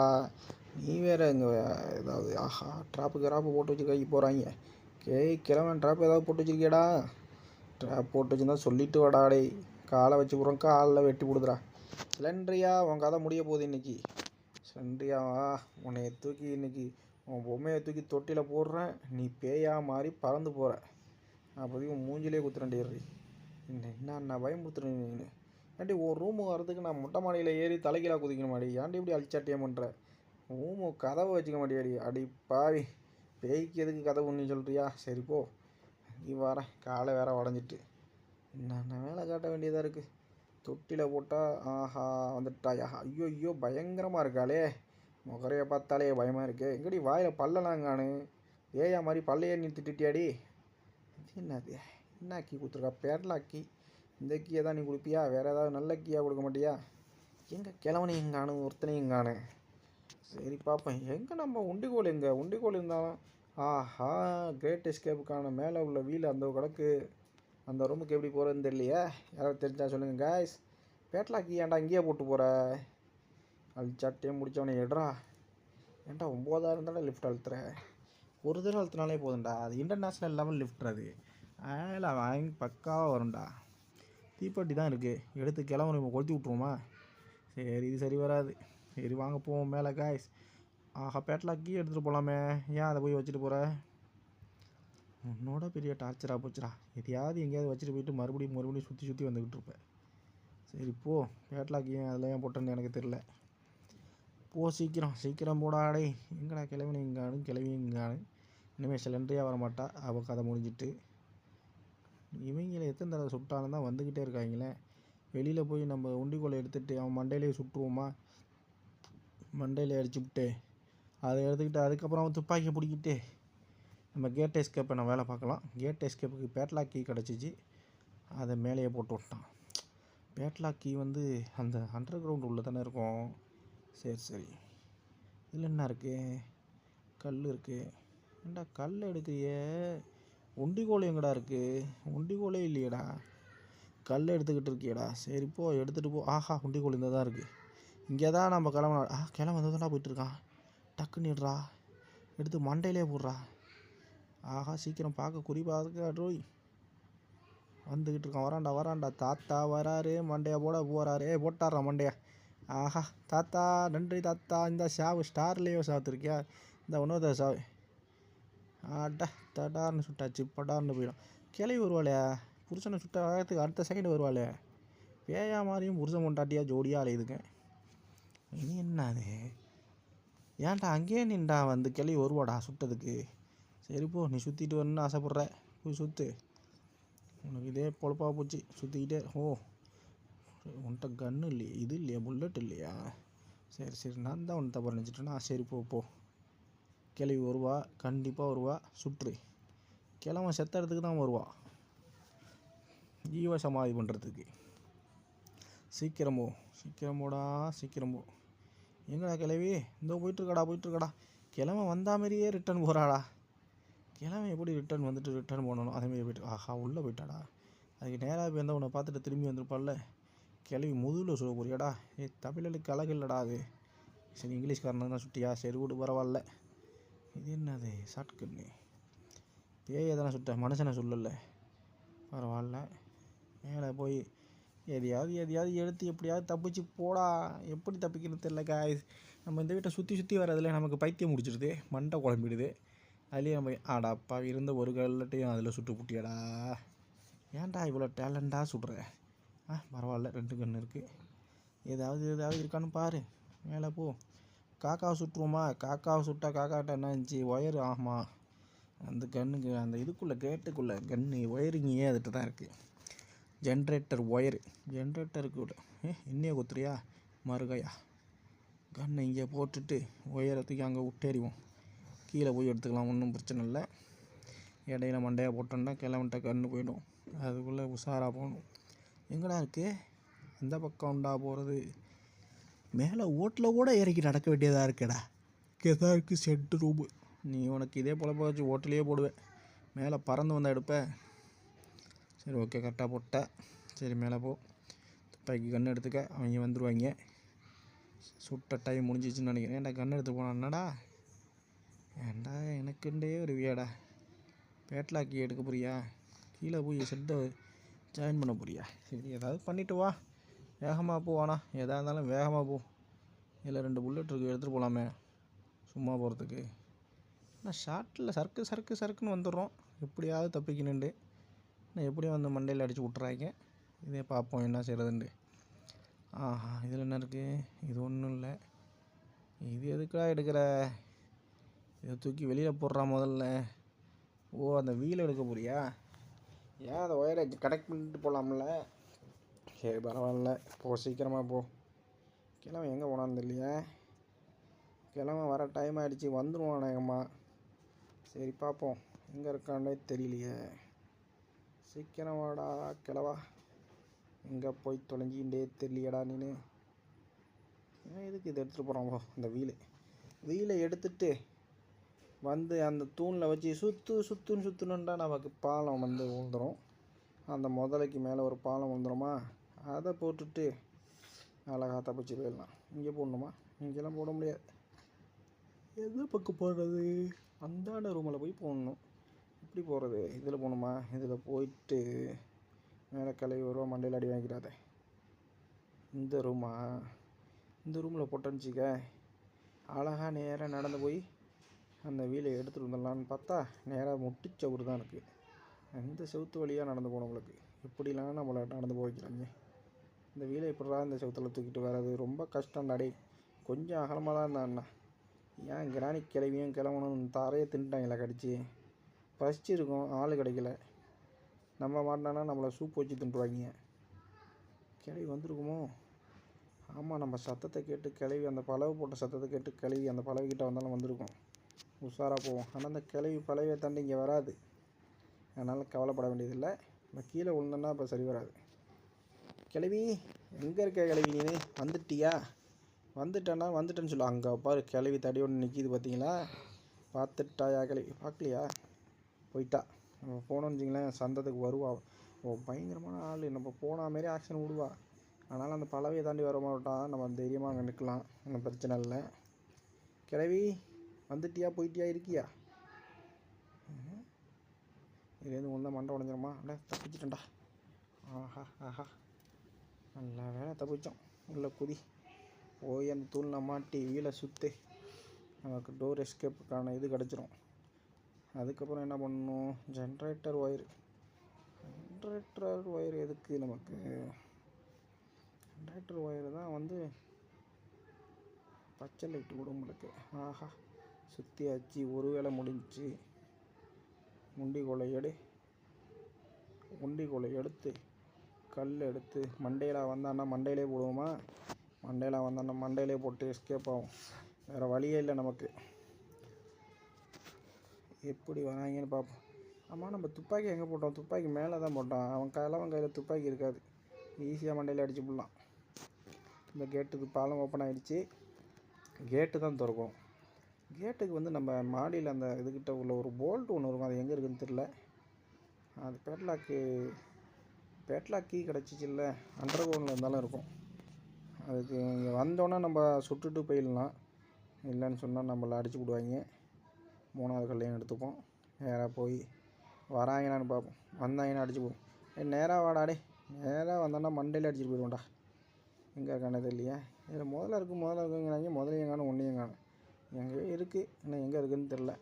நீ வேறு இங்கே ஏதாவது ட்ராப்பு போட்டு வச்சு கை போகிறாங்க. கிழவன் ட்ராப் ஏதாவது போட்டு வச்சுருக்கியடா? ட்ராப் போட்டு வச்சுருந்தா சொல்லிட்டு வாடாடே. காலை வச்சு போகிறோம், காலில் வெட்டி கொடுக்குறா. சிலிண்ட்ரியா உன் கதை முடிய போகுது இன்றைக்கி. சிலிண்ட்ரியாவா உன்னை தூக்கி இன்றைக்கி உன் பொம்மையை தூக்கி தொட்டியில் போடுறேன். நீ பேயா மாதிரி பறந்து போகிற. அப்போதைக்கு உன் மூஞ்சிலே குத்துறேன்டி. என்ன பயமுறுத்துறேன் நீ? ஏன்டி ஒரு ரூமு வரதுக்கு நான் மொட்டை மாடியில் ஏறி தலைக்கீழாக குதிக்கணும் மாடி. ஏன்டி இப்படி அழிச்சாட்டியம் பண்ணுற? ரூமு கதவை வச்சுக்க மாட்டியாடி. அடி பாவி, பேய்க்கு எதுக்கு கதவு நீ சொல்கிறியா? சரி போ, நீ வரேன். காலை வேற உடஞ்சிட்டு என்ன வேலை காட்ட வேண்டியதாக இருக்குது. தொட்டியில் போட்டால் வந்துட்டாயா? ஐயோ பயங்கரமாக இருக்காளே. முகரையை பார்த்தாலே பயமாக இருக்கு. எங்கடி வாயில் பல்லெல்லாம் காணு. ஏயா மாதிரி பல்லையே நீ திட்டியாடி. என்னது என்ன கீ கொடுத்துருக்கா? பேரலாக்கி. இந்த கீயை தான் நீ கொடுப்பியா? வேறு ஏதாவது நல்ல கீயாக கொடுக்க மாட்டியா? எங்கே கிழவனையும் காணு, ஒருத்தனையும் காணு. சரி பார்ப்பேன். எங்கே நம்ம உண்டிகோல் இருந்தாலும் கிரேட் எஸ்கேப்புக்கான மேலே உள்ள வீல் அந்த கிடக்கு. அந்த ரூமுக்கு எப்படி போகிறதுன்னு தெரியலையே. யாராவது தெரிஞ்சா சொல்லுங்கள் காய்ஸ். பேட்லாக்கி ஏன்டா இங்கேயே போட்டு போகிற? அழிச்சாட்டியே முடித்தவனே எடுறா. ஏன்டா 9000 தானே லிஃப்ட் அழுத்துற? ஒரு தடவை அழுத்தினாலே போதும்டா. அது இன்டர்நேஷ்னல் லெவல் லிஃப்ட். அது அதில் வாங்கி பக்காவாக வரும்டா. தீப்பெட்டி தான் இருக்குது. எடுத்து கிளம்புற கொளுத்தி விட்ருவோமா? சரி இது சரி வராது. சரி வாங்க போவோம் மேலே காய்ஸ். பேட்லாக்கி எடுத்துகிட்டு போகலாமே. ஏன் அதை போய் வச்சுட்டு போகிற? உன்னோட பெரிய டார்ச்சராக போச்சுடா. எதையாவது எங்கேயாவது வச்சுட்டு போயிட்டு மறுபடியும் சுற்றி வந்துக்கிட்டு இருப்பேன். சரி போ. பேட்லாக்கி ஏன் அதில் ஏன் போட்டேன்னு எனக்கு தெரில. போ சீக்கிரம் போடாடே. எங்கடா கிளவிங்கானு. இனிமேல் சிலிண்டரியாக வரமாட்டா. அவள் கதை முடிஞ்சிட்டு. இவங்களை எத்தனை தடவை சுட்டாலும் தான் வந்துக்கிட்டே இருக்காங்களே. வெளியில் போய் நம்ம உண்டிக்கோலை எடுத்துகிட்டு அவன் மண்டையிலே சுட்டுருவோமா? மண்டையில் அடிச்சுவிட்டு அதை எடுத்துக்கிட்டு அதுக்கப்புறம் அவன் துப்பாக்கியை பிடிக்கிட்டு நம்ம கேட் எஸ்கேப்பை நான் வேலை பார்க்கலாம். கேட் எஸ்கேப்புக்கு பேட்லாக் கீ கிடச்சிச்சு. அதை மேலேயே போட்டு விட்டான். பேட்லாக் கீ வந்து அந்த அண்டர் கிரவுண்ட் உள்ளே தானே இருக்கும். சரி இதில் என்ன இருக்குது? கல் இருக்குது. ஏண்டா கல் எடுக்கிறியே? உண்டிகோல் எங்கடா இருக்குது? உண்டிகோலே இல்லையடா. கல் எடுத்துக்கிட்டு இருக்கியடா. சரி போ எடுத்துகிட்டு போ. உண்டிகோல் இந்த தான் இருக்குது. இங்கே தான் நம்ம கிளம்ப வந்ததுனா போயிட்டுருக்கான். டக்குன்னுடுறா. எடுத்து மண்டையிலே போடுறா. சீக்கிரம் பார்க்க குறிப்பாக வந்துக்கிட்டு இருக்கான். வராண்டா தாத்தா வராரு. மண்டையை போட போகிறாரு. போட்டாடுறா மண்டையா. தாத்தா நன்றி தாத்தா. இந்த சாவு ஸ்டார்லேயே சாத்துருக்கியா? இந்த ஒன்றும் சாவு. தடார்னு சுட்டாச்சு. படார்னு போயிடும். கிளவி வருவாளே. புருஷனை சுட்ட வேகத்துக்கு அடுத்த செகண்ட் வருவாளே. பேயா மாதிரியும் புருஷன் கொண்டாட்டியா ஜோடியாக அலையுதுங்க. இனி என்ன அது? ஏன்டா அங்கேயே நின்றா வந்து கிளவி வருவாடா சுட்டதுக்கு. சரி போ, நீ சுற்றிட்டு வரணுன்னு ஆசைப்பட்ற. போய் சுற்று. உனக்கு இதே பொழப்பாக போச்சு. சுற்றிக்கிட்டே உன்கிட்ட கன்று இல்லையா? இது இல்லையா? புல்லட் இல்லையா? சரி நான் தான் உன்னை தப்பு நினச்சிட்டேன்னா. சரி போ. கிளவி வருவா, கண்டிப்பாக வருவா. சுற்று. கிழவன் செத்த இடத்துக்கு தான் வருவா. ஜீவ சமாதி பண்ணுறதுக்கு. சீக்கிரமோடா. எங்கடா கிளவி? இதோ போயிட்டுருக்கடா. கிழவன் வந்தா மாதிரியே ரிட்டர்ன் போகிறாடா. கிழவன் எப்படி ரிட்டர்ன் போனணும் அதேமாதிரி போயிட்டு. உள்ளே போயிட்டாடா. அதுக்கு நேராக போய் இருந்தால் உன்னை பார்த்துட்டு திரும்பி வந்திருப்பாள்ல. கிளவி முதுகில் சொல்ல போறியாடா? தமிழுக்கு அழகு இல்லைடா அது. சரி இங்கிலீஷ்காரன் தான் சுட்டியா? சரி விடு பரவாயில்ல. இது என்னது? ஷார்ட்கன்னு பேயை தானே சுட்ட, மனுஷனை சொல்லலை. பரவாயில்ல. மேலே போய் எதையாவது எடுத்து எப்படியாவது தப்பிச்சு போடா. எப்படி தப்பிக்கணும்னு தெரில காய்ஸ். நம்ம இந்த வீட்டை சுற்றி வரதில் நமக்கு பைத்தியம் முடிச்சிடுது. மண்டை குழம்பிடுது. அதுலேயே நம்ம ஆடாப்பா இருந்த ஒரு கல்லட்டையும் அதில் சுட்டு புட்டியாடா. ஏன்டா இவ்வளோ டேலண்டாக சுடுற? பரவாயில்ல, 2 கன்று இருக்குது. ஏதாவது இருக்கான்னு பாரு. மேலே போ. காக்காவை சுட்டுருவோமா? காக்காவை சுட்டா காக்காட்ட என்ன இருந்துச்சு? ஒயரு. ஆமாம், அந்த கன்னுக்கு அந்த இதுக்குள்ளே கேட்டுக்குள்ளே கன்று ஒயரிங்கே அதுகிட்ட தான் இருக்குது. Generator wire. ஜென்ரேட்டருக்கு இன்னையே குத்துறியா மறுகையா? கன்னை இங்கே போட்டுட்டு ஒயரை தூக்கி அங்கே விட்டேறிவோம். கீழே போய் எடுத்துக்கலாம், ஒன்றும் பிரச்சனை இல்லை. இடையில மண்டையாக போட்டோன்னா கிளம்பிட்ட கன்று போயிடும். அதுக்குள்ளே உஷாராக போகணும். எங்கடா இருக்குது? அந்த பக்கம் உண்டா போகிறது? மேலே ஓட்டில் கூட இறக்கி நடக்க வேண்டியதாக இருக்கேடா. இதான் இருக்குது செட்டு ரூபு. நீ உனக்கு இதே பொழப்ப வச்சு ஓட்டிலேயே போடுவேன். மேலே பறந்து வந்தால் எடுப்பேன். சரி, ஓகே, கரெக்டாக போட்டேன். சரி, மேலே போ. துப்பாக்கி கன்று எடுத்துக்க. அவங்க வந்துடுவாங்க. சுட்ட டைம் முடிஞ்சிச்சுன்னு நினைக்கிறேன். ஏன்டா கன்று எடுத்து போனான்னடா? ஏன்டா எனக்குண்டே ஒரு வியாடா. பேட்லாக்கி எடுக்க போறியா? கீழே போய் செட்டை ஜாயின் பண்ண போறியா? சரி, ஏதாவது பண்ணிவிட்டு வா. வேகமாக போவானா? எதாக இருந்தாலும் வேகமாக போ. இதில் 2 புல்லட் இருக்குது, எடுத்துகிட்டு போகலாமே சும்மா போகிறதுக்கு. ஆனால் ஷார்ட்டில் சறுக்குன்னு வந்துடுறோம். எப்படியாவது தப்பிக்கணுண்டு. நான் எப்படியும் வந்து மண்டையில் அடித்து விட்றாங்க. இதே பார்ப்போம் என்ன செய்கிறதுண்டு. ஆஹா, இதில் என்ன இருக்குது? இது ஒன்றும் இல்லை. இது எதுக்குடா எடுக்கிற? இதை தூக்கி வெளியில் போடுறா முதல்ல. ஓ, அந்த வீல் எடுக்க போறியா? ஏன் அந்த ஒயரை கனெக்ட் பண்ணிட்டு போகலாம்ல? சரி, பரவாயில்ல, போ, சீக்கிரமாக போ. கிழமை எங்கே போனான்னு தெரியலையே. கிழமை வர டைம் ஆகிடுச்சி, வந்துடுவான் அநேகமாக. சரி, பார்ப்போம். எங்கே இருக்கானே தெரியலையே. சீக்கிரம் வாடா கிழவா. எங்கே போய் தொலைஞ்சிக்கிட்டே தெரியலையடா நீனு. ஏன் எதுக்கு இதை எடுத்துகிட்டு போகிறான்? அந்த வீலை எடுத்துட்டு வந்து அந்த தூணில் வச்சு சுற்றுனுண்டா நமக்கு பாலம் வந்து விழுந்துடும். அந்த முதலைக்கு மேலே ஒரு பாலம் விழுந்துருமா? அதை போட்டுட்டு அழகாக தப்பிச்சு போயிடலாம். இங்கே போடணுமா? இங்கெல்லாம் போட முடியாது. எந்த பக்கம் போடுறது? அந்தாண்ட ரூமில் போய் போடணும். எப்படி போகிறது? இதில் போகணுமா? இதில் போயிட்டு மேலே கிளவி வருவா, மண்டையில் அடி வாங்கிடாத. இந்த ரூமில் போட்டேன்னு அழகாக நேராக நடந்து போய் அந்த வீலை எடுத்துகிட்டு வந்துடலான்னு பார்த்தா நேராக முட்டிச்சவுறு தான் இருக்குது. அந்த செவுத்து வழியாக நடந்து போனவங்களுக்கு இப்படிலாம் நம்மளை நடந்து போய் வைக்கிறாங்க. இந்த வீலை எப்படா இந்த செவுத்தில் தூக்கிட்டு வர்றது? ரொம்ப கஷ்டம்டாடே. கொஞ்சம் அகலமாக தான் இருந்தாண்ணா. ஏன் கிராணி கிளவியும் கிளம்பணும் தரையை தின்ட்டாங்களா கடிச்சு? பசிச்சிருக்கும், ஆள் கிடைக்கல. நம்ம மாட்டினா நம்மளை சூப் வச்சு தின்ட்டுவாங்க. கிளவி வந்திருக்குமோ? ஆமாம், நம்ம சத்தத்தை கேட்டு கிளவி, அந்த பலவை போட்ட சத்தத்தை கேட்டு கிளவி அந்த பலவைக்கிட்ட வந்தாலும் வந்திருக்கும். உஷாராக போவோம். ஆனால் அந்த கிளவி பலவையை தாண்டி இங்கே வராது. அதனால் கவலைப்பட வேண்டியதில்லை. நம்ம கீழே விழுந்தோன்னா இப்போ சரி வராது. கிளவி எங்கே இருக்க? கிளவி நீ வந்துட்டியா? வந்துட்டேன்னு சொல்லு. அங்கே பாரு, கிளவி தடி ஒன்று நிற்கிது பார்த்தீங்களா? பார்த்துட்டாயா கிளவி? பார்க்கலையா? போயிட்டா. நம்ம போனோன்னு வச்சிங்களேன், சந்தத்துக்கு வருவா. ஓ, பயங்கரமான ஆள். நம்ம போன மாரி ஆக்ஷன் விடுவா. அதனால் அந்த பலவையை தாண்டி வர மாட்டான். நம்ம தைரியமாக அங்கே நிற்கலாம், ஒன்றும் பிரச்சனை இல்லை. கிளவி வந்துட்டியா? போயிட்டியா? இருக்கியா? இதுலேருந்து ஒன்றா மண்டை உடஞ்சிருமா? அப்படியே தப்பிச்சிட்டேன்டா. ஆஹா, நல்லா வேலை தப்பிச்சோம். உள்ள குதி போய் அந்த தூளில் மாட்டி வீலை சுற்று. நமக்கு டோர் எஸ்கேப்புக்கான இது கிடச்சிரும். அதுக்கப்புறம் என்ன பண்ணணும்? ஜென்ரேட்டர் ஒயர் எதுக்கு நமக்கு? ஜென்ரேட்டர் ஒயரு தான் வந்து பச்சை லைட்டு கூட உங்களுக்கு. ஆஹா, சுற்றியாச்சு. ஒரு வேளை முடிஞ்சிச்சு. உண்டிகோலை எடுத்து கல் எடுத்து மண்டையில் வந்தான்னா மண்டையிலே போடுவோமா? மண்டையில் வந்தான்னா மண்டையிலே போட்டு எஸ்கேப் ஆகும். வேறு வழியே இல்லை நமக்கு. எப்படி வராங்கன்னு பார்ப்போம். ஆமாம், நம்ம துப்பாக்கி எங்கே போட்டோம்? துப்பாக்கி மேலே தான் போட்டோம். அவன் கையில் துப்பாக்கி இருக்காது. ஈஸியாக மண்டையில் அடித்து போடலாம். இந்த கேட்டுக்கு பாலம் ஓப்பன் ஆகிடுச்சு. கேட்டு தான் திறக்கும். கேட்டுக்கு வந்து நம்ம மாடியில் அந்த இதுக்கிட்ட உள்ள ஒரு போல்ட்டு ஒன்று இருக்கும். அது எங்கே இருக்குதுன்னு தெரில. அது பேட்லாக் கீ கிடச்சிச்சு இல்லை, அண்டர் கிரவுண்டில் இருந்தாலும் இருக்கும். அதுக்கு இங்கே வந்தோன்னே நம்ம சுட்டுட்டு போயிடலாம். இல்லைன்னு சொன்னால் நம்மளை அடிச்சு விடுவாங்க. 3வது கல்லையும் எடுத்துப்போம். நேராக போய் வராங்களான்னு பார்ப்போம். வந்தாங்கன்னா அடிச்சு போவோம். நேராக வாடாடே. நேராக வந்தோன்னா மண்டையில் அடிச்சுட்டு போயிடுவோம்டா. எங்கே இருக்கானே தெரியலையா? இதில் முதல்ல இருக்குங்கிறாங்க. முதலையும் காணும், ஒன்றையும் காணும். எங்கேயோ இருக்குது, இன்னும் எங்கே இருக்குதுன்னு தெரில.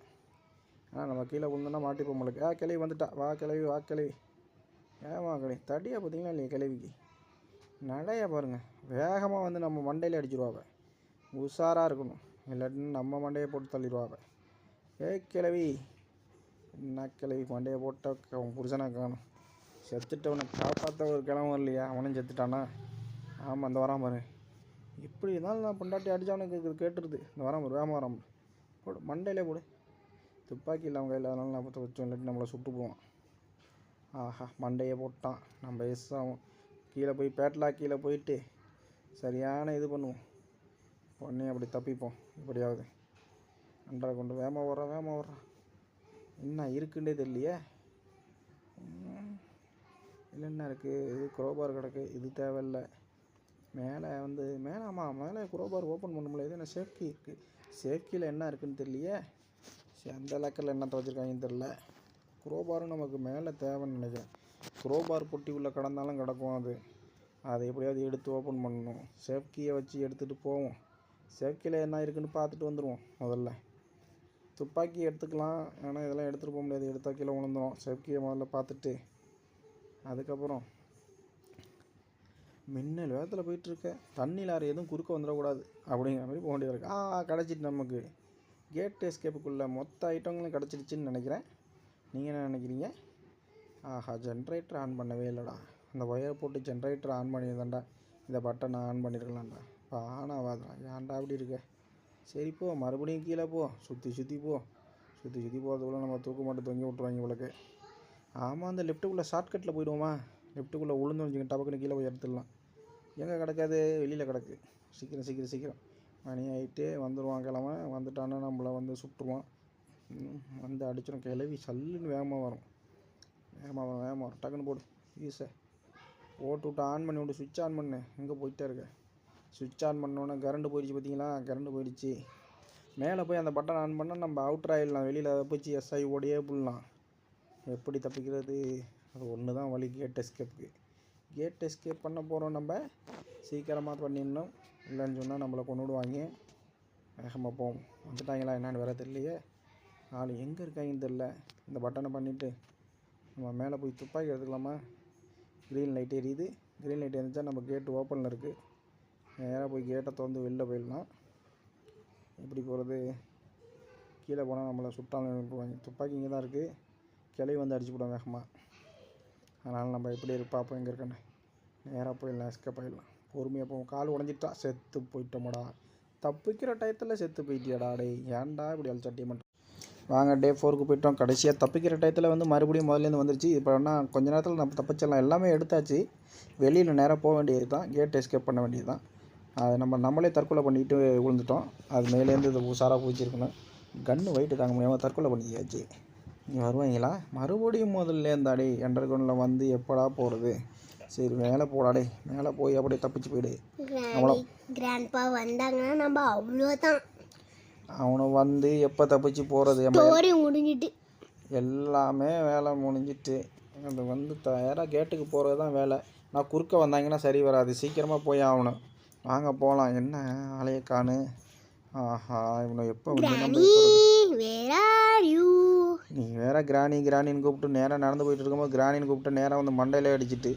ஆனால் நம்ம கீழே விழுந்தோன்னா மாட்டிப்போம் நம்மளுக்கு. கிளவி வந்துட்டா. வா கிளவி. ஏன் கிளவி தடியாக பார்த்தீங்களா இல்லையா? கிளவிக்கு நடைய பாருங்கள், வேகமாக வந்து நம்ம மண்டையில் அடிச்சிருவாங்க. உஷாராக இருக்கணும், இல்லாட்டின்னு நம்ம மண்டையை போட்டு தள்ளிடுவாங்க. கிழவி, என்ன கிழவி மண்டையை போட்ட அவன் புருஷனை காணும். செத்துட்டவனை காப்பாற்ற ஒரு கிழவன் இல்லையா, அவனும் செத்துட்டானா? ஆமாம், அந்த வரான் பாரு. இப்படி இருந்தாலும் நான் பொண்டாட்டி அடித்தவனுக்கு கேட்டுருது. இந்த வரான் பாரு, வேகமாக வரான் போடு, மண்டையிலே போடு. துப்பாக்கி இல்லாமல் கையில், அதனால நான் பற்ற வச்சோம், இல்லாட்டி நம்மளை சுட்டு போவான். ஆஹா, மண்டையை போட்டான். நம்ம எஸ் ஆகும். கீழே போய் பேட்லாக் கீழே போயிட்டு சரியான இது பண்ணுவோம், பண்ணி அப்படி தப்பிப்போம். இப்படியாவது அன்றாக கொண்டு வேகமாக வர்றான். என்ன இருக்குன்னே தெரியலையே. இல்லை என்ன இருக்குது, இது குரோபார் கிடக்கு, இது தேவையில்லை. மேலே வந்து மேலே குரோபார் ஓப்பன் பண்ணும்ல, இது என்ன சேஃப்கி இருக்குது. சேஃப்கியில் என்ன இருக்குதுன்னு தெரியலையே. சரி, அந்த லாக்கரில் என்ன துவச்சிருக்காங்கன்னு தெரில. குரோபாரும் நமக்கு மேலே தேவைன்னு நினைக்கிறேன். குரோபார் பொட்டி உள்ளே கடந்தாலும் கிடக்கும். அதை எப்படியாவது எடுத்து ஓப்பன் பண்ணணும். சேஃப்கியை வச்சு எடுத்துகிட்டு போவோம். சேஃப்கியில் என்ன இருக்குதுன்னு பார்த்துட்டு வந்துடுவோம். முதல்ல துப்பாக்கி எடுத்துக்கலாம், ஆனால் இதெல்லாம் எடுத்துகிட்டு போக முடியாது, எடுத்தால் கீழே விழுந்துடும். சேஃப்கியை முதல்ல பார்த்துட்டு அதுக்கப்புறம் மின்னல் வேகத்தில் போயிட்டுருக்க தண்ணி லாரி எதுவும் குறுக்க வந்துடக்கூடாது அப்படிங்கிற மாதிரி போக வேண்டியது இருக்குது. கிடச்சிட்டு நமக்கு கேட் எஸ்கேப்புக்குள்ளே மொத்த ஐட்டங்களும் கிடச்சிடுச்சின்னு நினைக்கிறேன். நீங்கள் என்ன நினைக்கிறீங்க? ஆஹா, ஜென்ரேட்டர் ஆன் பண்ணவே இல்லைடா. அந்த ஒயரை போட்டு ஜென்ரேட்டர் ஆன் பண்ணியிருந்தேன்டா, இந்த பட்டனை ஆன் பண்ணியிருக்கலாம்டா. இப்போ ஆன் ஆகாதுடா, ஏன்டா அப்படி இருக்க? சரி போ, மறுபடியும் கீழே போ, சுற்றி போகிறதுக்குள்ளே நம்ம தூக்கு மட்டும் தொங்கி விட்ருவாங்க இவளுக்கு. ஆமாம், அந்த லெஃப்ட்டுக்குள்ளே ஷார்ட்கட்டில் போயிடுவோமா? லெஃப்ட்டுக்குள்ளே உளுந்து வச்சுக்கிட்டு டபக்குன்னு கீழே போய் எடுத்துடலாம். எங்கே கிடக்காது? வெளியில் கிடக்கு. சீக்கிரம் மணி ஆகிட்டே வந்துடுவான். கிழமை வந்துட்டான்னா நம்மளை வந்து சுட்டுருவான். வந்து அடிச்சிடும். கிளவி சல்லுன்னு வேகமாக வரும். டக்குன்னு போடு ஈஸை ஓட்டு விட்டு ஆன் பண்ணி விட்டு. சுவிட்ச் ஆன் பண்ணு. எங்கே போயிட்டே இருக்க? சுவிட்ச் ஆன் பண்ணோன்னே கரண்ட்டு போயிடுச்சு. பார்த்தீங்களா, கரண்ட்டு போயிடுச்சு. மேலே போய் அந்த பட்டன் ஆன் பண்ணால் நம்ம அவுட்ரு ஆகிடலாம். வெளியில் போச்சு எஸ்ஐ ஓடியே போடலாம். எப்படி தப்பிக்கிறது? அது ஒன்று தான் வழி, கேட் எஸ்கேப்புக்கு. கேட் எஸ்கேப் பண்ண போகிறோம். நம்ம சீக்கிரமாக பண்ணிடணும், இல்லைன்னு சொன்னால் நம்மளை கொண்டு விடுவாங்க. வேகமாக போவோம். வந்துட்டாங்களா என்னான்னு வேறு தெரியலையே. ஆள் எங்கே இருக்காங்கன்னு தெரில. இந்த பட்டனை பண்ணிவிட்டு நம்ம மேலே போய் துப்பாக்கி எடுத்துக்கலாமா? க்ரீன் லைட் எரியுது. க்ரீன் லைட் எரிஞ்சா நம்ம கேட்டு ஓப்பனில் இருக்குது. நேராக போய் கேட்டை திறந்து வெளில போயிடலாம். எப்படி போகிறது? கீழே போனால் நம்மளை சுட்டாலும் அனுப்புவாங்க. துப்பாக்கி இங்கே தான் இருக்குது. கிளவி வந்து அடிச்சு போடுவோம் வேகமாக. அதனால் நம்ம எப்படி பார்ப்போம் எங்கே இருக்கேன்னு. நேராக போயிடலாம், எஸ்கேப் ஆகிடலாம். பொறுமையாக போவோம். கால் உடஞ்சிட்டா செத்து போயிட்டோமாடா. தப்பிக்கிற டயத்தில் செத்து போயிட்டியாடா. டே ஏன்டா இப்படி அழிச்சாட்டிய மட்டும். வாங்க, டே 4க்கு போயிட்டோம். கடைசியாக தப்பிக்கிற டயத்தில் வந்து மறுபடியும் முதல்லேருந்து வந்துருச்சு. இப்போ என்ன கொஞ்ச நேரத்தில் நம்ம தப்பிச்சிடலாம். எல்லாமே எடுத்தாச்சு. வெளியில் நேராக போக வேண்டியது தான். கேட் எஸ்கேப் பண்ண வேண்டியது தான். அது நம்மளே தற்கொலை பண்ணிட்டு விழுந்துட்டோம். அது மேலேருந்து இது உஷாராக பூச்சிருக்கணும். கன்று வெயிட்டு தாங்க முடியாமல் தற்கொலை பண்ணியாச்சு. இங்கே வருவாங்களா? மறுபடியும் முதல்ல இருந்தாடே எண்டர்கொண்டில் வந்து எப்படா போகிறது? சரி, மேலே போடாடே. மேலே போய் அப்படியே தப்பிச்சு போயிடு. அவ்வளோ கிராண்ட்பா வந்தாங்கன்னா நம்ம அவ்வளோதான். அவனை வந்து எப்போ தப்பிச்சு போகிறது? முடிஞ்சிட்டு எல்லாமே வேலை முடிஞ்சிட்டு. அது வந்து தயாராக கேட்டுக்கு போகிறது தான் வேலை. நான் குறுக்க வந்தாங்கன்னா சரி வராது. சீக்கிரமாக போய் ஆகணும். வாங்க போகலாம். என்ன ஆளையை காணு. ஆஹா, இவனை எப்போ வந்து நீ வேற கிராணின்னு கூப்பிட்டு நேராக நடந்து போயிட்டு இருக்கும்போது கிராணின்னு கூப்பிட்டு நேராக வந்து மண்டையிலே அடிச்சிட்டு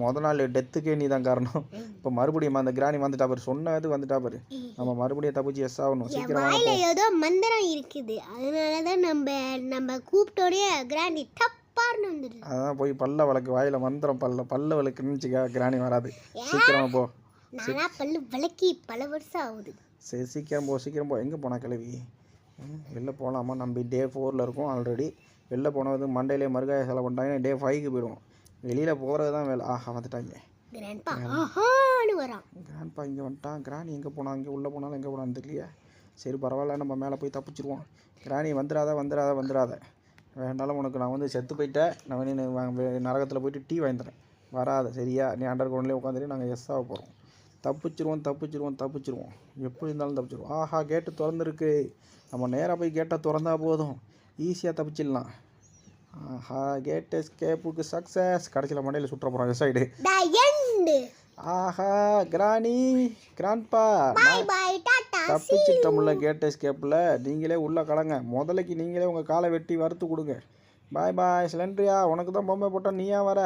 முதல் நாள் டெத்துக்கே நீ தான் காரணம். இப்போ மறுபடியும் அந்த கிராணி வந்துட்டா பாரு. சொன்னது வந்துட்டா பாரு. நம்ம மறுபடியும் தப்பிச்சு எஸ் ஆகணும். சீக்கிரம் ஏதோ மந்திரம் இருக்குது, அதனால தான் நம்ம கூப்பிட்டோடய கிராணி டப்பார்னு வந்துடுது. அதான் போய் பல்ல வழக்கு. வாயில் மந்திரம் பல்ல வழக்குன்னு கிராணி வராது. சீக்கிரமாக போ. பல்லு விளக்கி பல வருஷம் ஆகுது. சரி, சீக்கிரம் போ. எங்கே போனா கிளவி? வெளில போகலாமா? நம்ம டே 4ல் இருக்கோம் ஆல்ரெடி. வெளில போனது மண்டையிலே மறுகாய செலவு பண்ணிட்டாங்கன்னா டே 5க்கு போயிடுவோம். வெளியில் போகிறது தான் வேலை. ஆஹா, வந்துட்டாங்க. கிராண்ட்பா இங்கே வந்துட்டான். கிராணி எங்கே போனா? இங்கே உள்ளே போனாலும் எங்கே போனான்னு தெரியலையே. சரி, பரவாயில்ல, நம்ம மேலே போய் தப்பிச்சிருவோம். கிராணி வந்துடாத. வேண்டாலும் உனக்கு நான் வந்து செத்து போயிட்டேன். நான் நரகத்தில் போயிட்டு டீ வாங்கி தரேன். வராத சரியா? நீ அண்டர் கிரவுண்ட்லேயே உட்காந்துட்டு நாங்கள் எஸ் ஆக போகிறோம். தப்பிச்சிருவோம். எப்படி இருந்தாலும் தப்பிச்சிருவோம். ஆஹா, கேட்டு திறந்துருக்கு. நம்ம நேராக போய் கேட்டை திறந்தா போதும், ஈஸியாக தப்பிச்சிடலாம். ஆஹா, கேட் எஸ்கேப்புக்கு சக்ஸஸ். கடைசியில் மண்டையில் சுற்ற போகிறோம் சைடு. ஆஹா, கிராண்ட்பா தப்பிச்சிட்டோம்ல கேட் எஸ்கேப்பில். நீங்களே உள்ளே கலங்க. முதலைக்கு நீங்களே உங்கள் காலை வெட்டி வறுத்து கொடுங்க. பாய் சிலண்ட்ரியா, உனக்கு தான் பொம்மை போட்டால் நீயா வர?